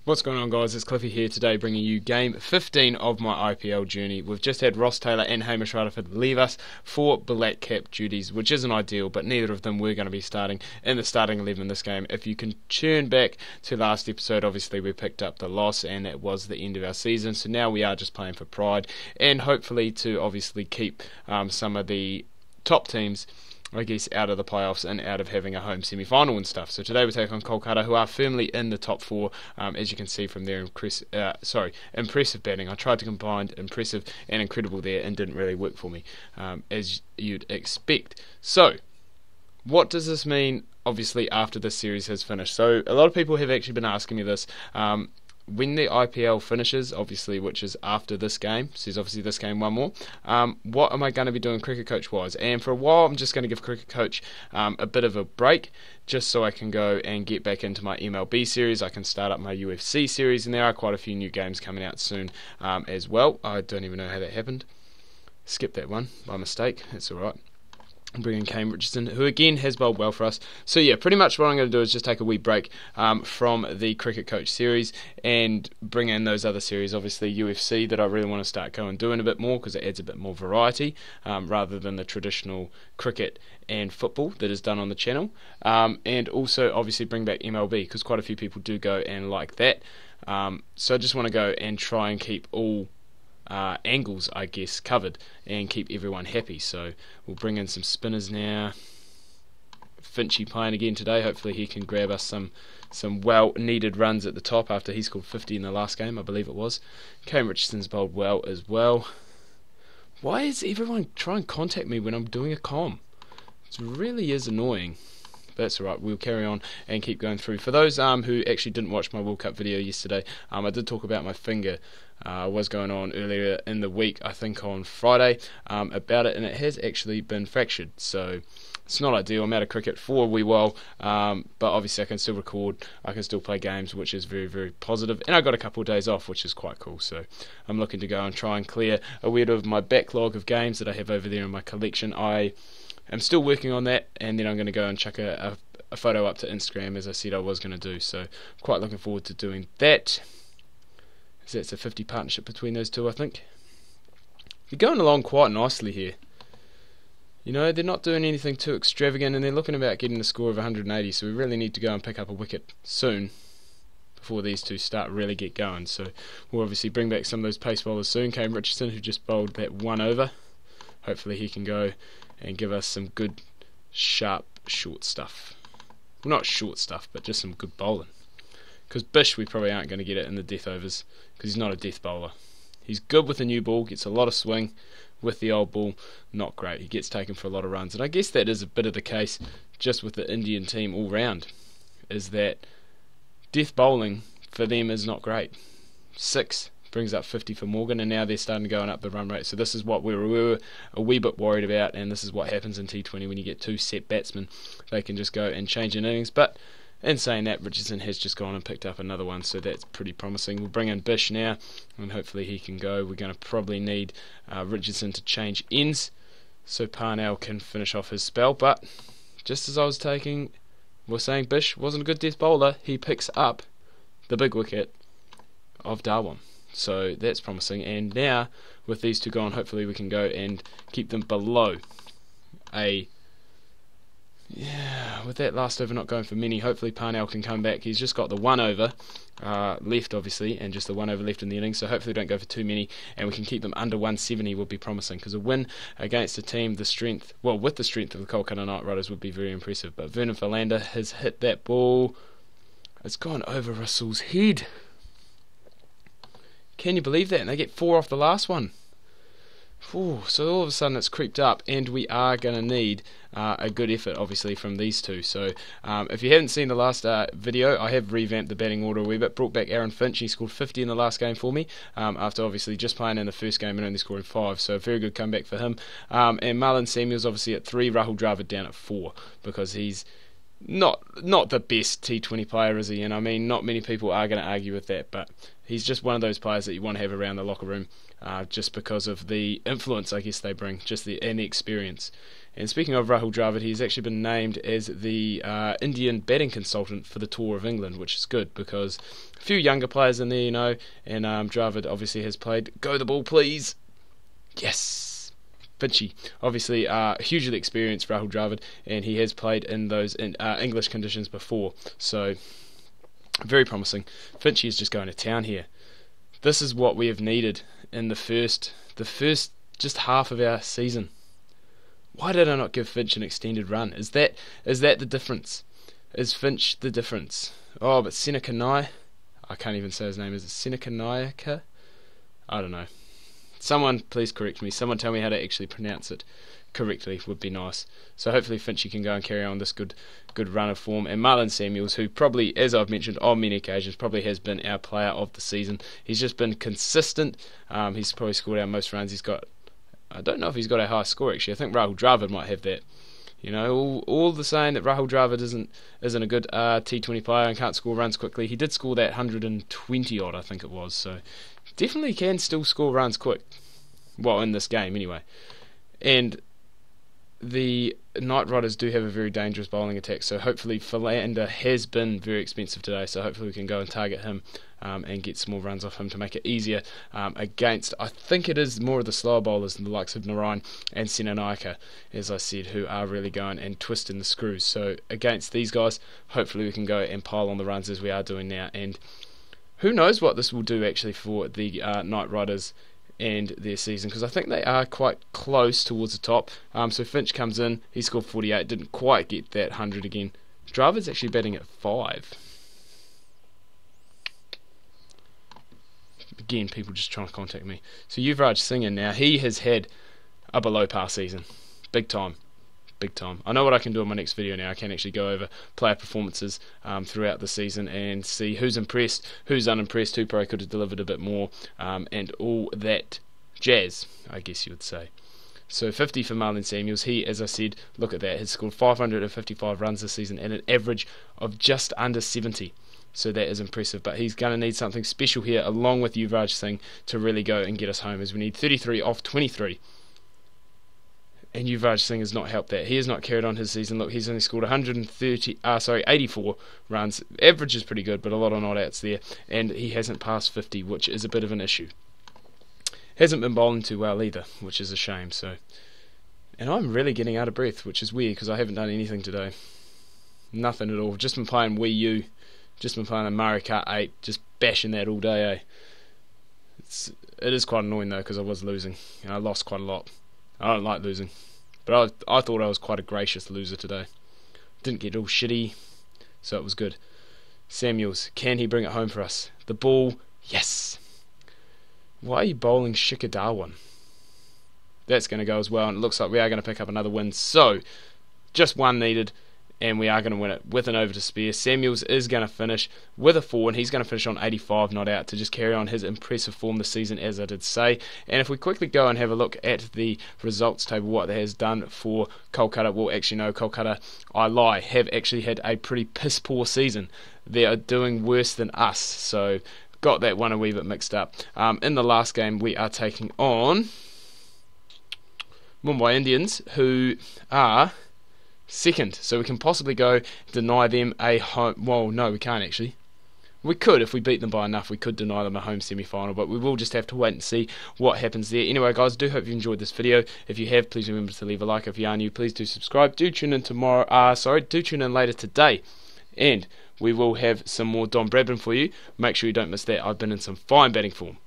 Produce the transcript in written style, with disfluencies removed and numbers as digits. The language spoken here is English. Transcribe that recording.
What's going on, guys? It's Cliffy here today, bringing you game 15 of my IPL journey. We've just had Ross Taylor and Hamish Rutherford leave us for black cap duties, which isn't ideal, but neither of them were going to be starting in the starting 11 this game. If you can turn back to last episode, obviously we picked up the loss and it was the end of our season, so now we are just playing for pride and hopefully to obviously keep some of the top teams, I guess, out of the playoffs and out of having a home semi-final and stuff. So today we take on Kolkata, who are firmly in the top four, as you can see from their impressive batting. I tried to combine impressive and incredible there and didn't really work for me, as you'd expect. So, what does this mean, obviously, after this series has finished? So, a lot of people have actually been asking me this. When the IPL finishes, obviously, which is after this game, so there's obviously this game, one more, what am I going to be doing cricket coach wise? And for a while I'm just going to give cricket coach a bit of a break, just so I can go and get back into my MLB series. I can start up my UFC series, and there are quite a few new games coming out soon as well. I don't even know how that happened. Skip that one by mistake, that's alright. Bring in Kane Richardson, who again has bowled well for us. So yeah, pretty much what I'm going to do is just take a wee break from the Cricket Coach series and bring in those other series, obviously UFC, that I really want to start going doing a bit more because it adds a bit more variety rather than the traditional cricket and football that is done on the channel, and also obviously bring back MLB because quite a few people do go and like that. So I just want to go and try and keep all angles, I guess, covered and keep everyone happy. So we'll bring in some spinners now. Finchy playing again today. Hopefully he can grab us some well needed runs at the top after he scored 50 in the last game, I believe it was. Kane Richardson's bowled well as well. Why is everyone trying to contact me when I'm doing a comm? It really is annoying. But that's alright, we'll carry on and keep going through. For those who actually didn't watch my World Cup video yesterday, I did talk about my finger was going on earlier in the week, I think on Friday, about it, and it has actually been fractured. So it's not ideal. I'm out of cricket for a wee while, but obviously I can still record, I can still play games, which is very, very positive. And I got a couple of days off, which is quite cool. So I'm looking to go and try and clear a bit of my backlog of games that I have over there in my collection. I'm still working on that, and then I'm going to go and chuck a photo up to Instagram, as I said I was going to do. So quite looking forward to doing that. So that's a 50 partnership between those two, I think. They're going along quite nicely here. You know, they're not doing anything too extravagant, and they're looking about getting a score of 180, so we really need to go and pick up a wicket soon before these two start really get going. So we'll obviously bring back some of those pace bowlers soon. Kane Richardson, who just bowled that one over. Hopefully he can go and give us some good, sharp, short stuff. Well, not short stuff, but just some good bowling. Because Bish, we probably aren't going to get it in the death overs, because he's not a death bowler. He's good with the new ball, gets a lot of swing. With the old ball, not great. He gets taken for a lot of runs. And I guess that is a bit of the case just with the Indian team all round, is that death bowling for them is not great. 6 brings up 50 for Morgan, and now they're starting to go up the run rate. So this is what we were a wee bit worried about, and this is what happens in T20 when you get 2 set batsmen. They can just go and change in innings. But in saying that, Richardson has just gone and picked up another one, so that's pretty promising. We'll bring in Bish now, and hopefully he can go. We're going to probably need Richardson to change ends, so Parnell can finish off his spell. But just as I was saying Bish wasn't a good death bowler, he picks up the big wicket of Darwin. So that's promising, and now with these two gone, hopefully we can go and keep them below with that last over not going for many, hopefully Parnell can come back. He's just got the 1 over left, obviously, and just the 1 over left in the innings, so hopefully don't go for too many, and we can keep them under 170 would be promising, because a win against a team with the strength of the Kolkata Knight Riders would be very impressive. But Vernon Philander has hit that ball. It's gone over Russell's head. Can you believe that? And they get 4 off the last one. Ooh, so all of a sudden it's creeped up, and we are going to need a good effort, obviously, from these two. So if you haven't seen the last video, I have revamped the batting order a wee bit, brought back Aaron Finch. He scored 50 in the last game for me, after obviously just playing in the first game and only scoring 5, so a very good comeback for him. And Marlon Samuel's obviously at 3, Rahul Dravid down at 4, because he's not the best T20 player, is he? And I mean, not many people are going to argue with that, but he's just one of those players that you want to have around the locker room, just because of the influence, I guess, they bring, and the experience. And speaking of Rahul Dravid, he's actually been named as the Indian batting consultant for the Tour of England, which is good because a few younger players in there, and Dravid obviously has played. Go the ball, please. Yes. Finchy, obviously hugely experienced Rahul Dravid, and he has played in those English conditions before, so very promising. Finchy is just going to town here. This is what we have needed in the first just half of our season. Why did I not give Finch an extended run? Is that the difference? Is Finch the difference? Oh, but Seneca Nye, I can't even say his name. Is it Seneca Nyaka? I don't know. Someone please correct me. Someone tell me how to actually pronounce it correctly would be nice. So hopefully Finchy can go and carry on this good run of form. And Marlon Samuels, who probably, as I've mentioned on many occasions, probably has been our player of the season. He's just been consistent. He's probably scored our most runs. I don't know if he's got a high score actually. I think Rahul Dravid might have that. All the saying that Rahul Dravid isn't a good T20 player and can't score runs quickly. He did score that 120 odd, I think it was. So definitely can still score runs quick. Well, in this game anyway. And the Knight Riders do have a very dangerous bowling attack, so hopefully Philander has been very expensive today, so hopefully we can go and target him and get some more runs off him to make it easier against, I think it is more of the slower bowlers than the likes of Narayan and Senanayaka, as I said, who are really going and twisting the screws. So against these guys, hopefully we can go and pile on the runs as we are doing now, and who knows what this will do actually for the Knight Riders and their season, because I think they are quite close towards the top. So Finch comes in, he scored 48, didn't quite get that 100 again. Dravid's actually batting at 5. Again, people just trying to contact me. So Yuvraj Singh now, he has had a below par season. Big time. I know what I can do in my next video now. I can actually go over player performances throughout the season and see who's impressed, who's unimpressed, who probably could have delivered a bit more, and all that jazz, I guess you would say. So 50 for Marlon Samuels. He, as I said, look at that, has scored 555 runs this season and an average of just under 70. So that is impressive, but he's going to need something special here along with Yuvraj Singh to really go and get us home, as we need 33 off 23. And Yuvraj Singh has not helped that. He has not carried on his season. Look, he's only scored 84 runs. Average is pretty good, but a lot of not outs there. And he hasn't passed 50, which is a bit of an issue. Hasn't been bowling too well either, which is a shame. And I'm really getting out of breath, which is weird because I haven't done anything today. Nothing at all. Just been playing Wii U. Just been playing a Mario Kart 8. Just bashing that all day, eh? It is quite annoying though because I was losing. I lost quite a lot. I don't like losing, but I thought I was quite a gracious loser today. Didn't get all shitty, so it was good. Samuels, can he bring it home for us? The ball, yes. Why are you bowling Shikadawan? That's going to go as well, and it looks like we are going to pick up another win. So, just one needed, and we are going to win it with an over to spare. Samuels is going to finish with a 4, and he's going to finish on 85 not out to just carry on his impressive form this season, as I did say. And if we quickly go and have a look at the results table, what that has done for Kolkata, well, actually no, Kolkata, I lie, have actually had a pretty piss poor season. They are doing worse than us, so got that one a wee bit mixed up. In the last game, we are taking on Mumbai Indians, who are second, so we can possibly go deny them a home. Well, no, we can't actually. We could, if we beat them by enough, we could deny them a home semi-final, but we will just have to wait and see what happens there. Anyway, guys, I do hope you enjoyed this video. If you have, please remember to leave a like. If you are new, please do subscribe. Do tune in do tune in later today, and we will have some more Don Bradman for you. Make sure you don't miss that. I've been in some fine batting form.